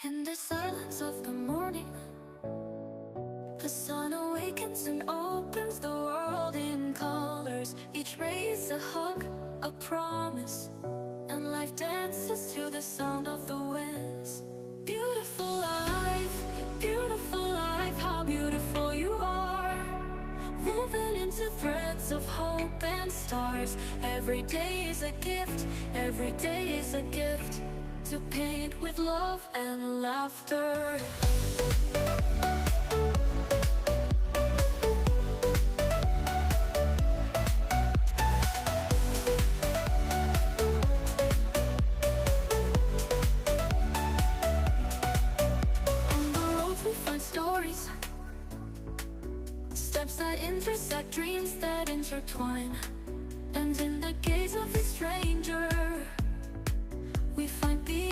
In the silence of the morning, the sun awakens and opens the world in colors. Each ray is a hug, a promise, and life dances to the sound of the winds. Beautiful life, how beautiful you are. Woven into threads of hope and stars. Every day is a gift, every day is a gift, to paint with love and laughter. On the road we find stories, steps that intersect, dreams that intertwine. And in the gaze of a stranger, we find peace.